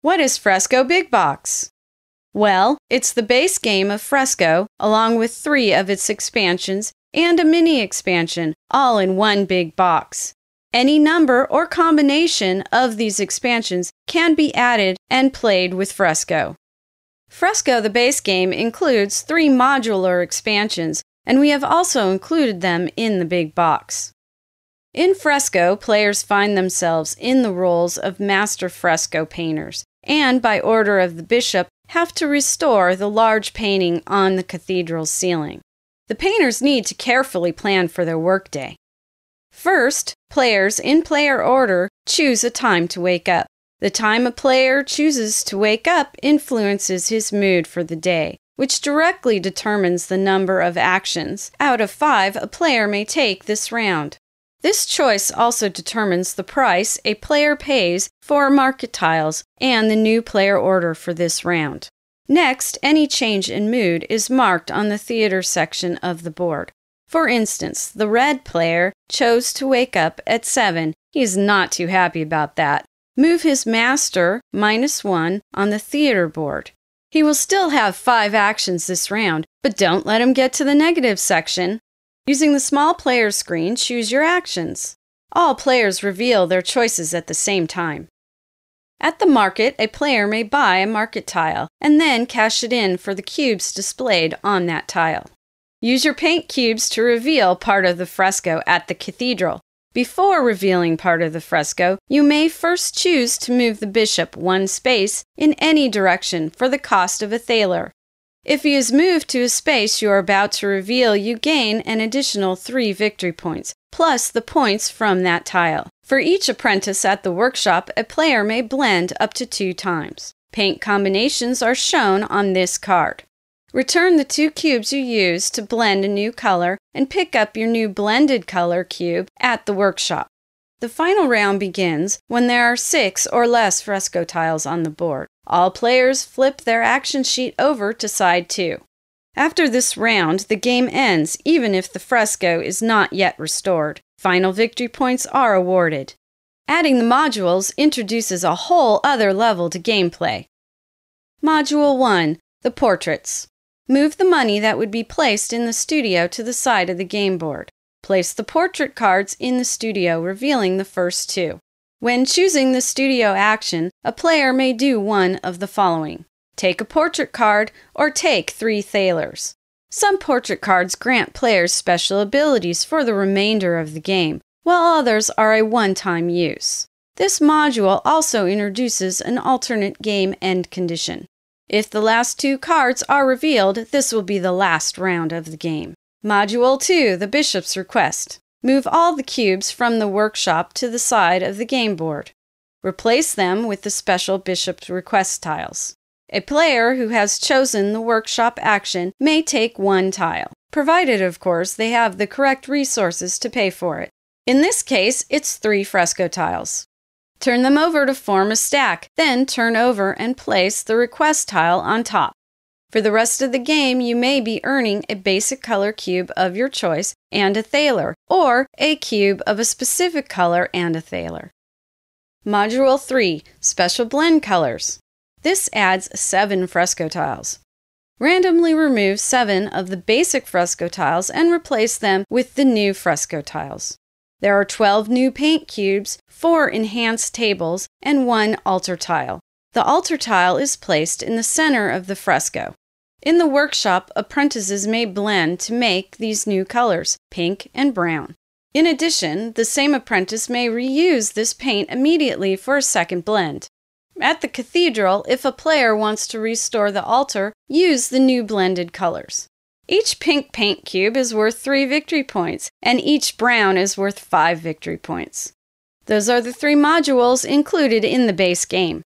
What is Fresco Big Box? Well, it's the base game of Fresco, along with 3 of its expansions and a mini expansion, all in one big box. Any number or combination of these expansions can be added and played with Fresco. Fresco, the base game, includes 3 modular expansions, and we have also included them in the big box. In Fresco, players find themselves in the roles of master fresco painters, and by order of the bishop, have to restore the large painting on the cathedral's ceiling. The painters need to carefully plan for their workday. First, players, in player order, choose a time to wake up. The time a player chooses to wake up influences his mood for the day, which directly determines the number of actions out of 5 a player may take this round. This choice also determines the price a player pays for market tiles and the new player order for this round. Next, any change in mood is marked on the theater section of the board. For instance, the red player chose to wake up at 7. He is not too happy about that. Move his master -1 on the theater board. He will still have 5 actions this round, but don't let him get to the negative section. Using the small player screen, choose your actions. All players reveal their choices at the same time. At the market, a player may buy a market tile and then cash it in for the cubes displayed on that tile. Use your paint cubes to reveal part of the fresco at the cathedral. Before revealing part of the fresco, you may first choose to move the bishop 1 space in any direction for the cost of a thaler. If he is moved to a space you are about to reveal, you gain an additional 3 victory points, plus the points from that tile. For each apprentice at the workshop, a player may blend up to 2 times. Paint combinations are shown on this card. Return the 2 cubes you used to blend a new color and pick up your new blended color cube at the workshop. The final round begins when there are 6 or less fresco tiles on the board. All players flip their action sheet over to side 2. After this round, the game ends even if the fresco is not yet restored. Final victory points are awarded. Adding the modules introduces a whole other level to gameplay. Module 1. The Portraits. Move the money that would be placed in the studio to the side of the game board. Place the portrait cards in the studio, revealing the first 2. When choosing the studio action, a player may do one of the following. Take a portrait card or take 3 thalers. Some portrait cards grant players special abilities for the remainder of the game, while others are a one-time use. This module also introduces an alternate game end condition. If the last 2 cards are revealed, this will be the last round of the game. Module 2, the Bishop's Request. Move all the cubes from the workshop to the side of the game board. Replace them with the special Bishop's Request tiles. A player who has chosen the workshop action may take 1 tile, provided, of course, they have the correct resources to pay for it. In this case, it's 3 fresco tiles. Turn them over to form a stack, then turn over and place the request tile on top. For the rest of the game, you may be earning a basic color cube of your choice and a thaler, or a cube of a specific color and a thaler. Module 3. Special Blend Colors. This adds 7 fresco tiles. Randomly remove 7 of the basic fresco tiles and replace them with the new fresco tiles. There are 12 new paint cubes, 4 enhanced tables, and 1 altar tile. The altar tile is placed in the center of the fresco. In the workshop, apprentices may blend to make these new colors, pink and brown. In addition, the same apprentice may reuse this paint immediately for a second blend. At the cathedral, if a player wants to restore the altar, use the new blended colors. Each pink paint cube is worth 3 victory points, and each brown is worth 5 victory points. Those are the 3 modules included in the base game.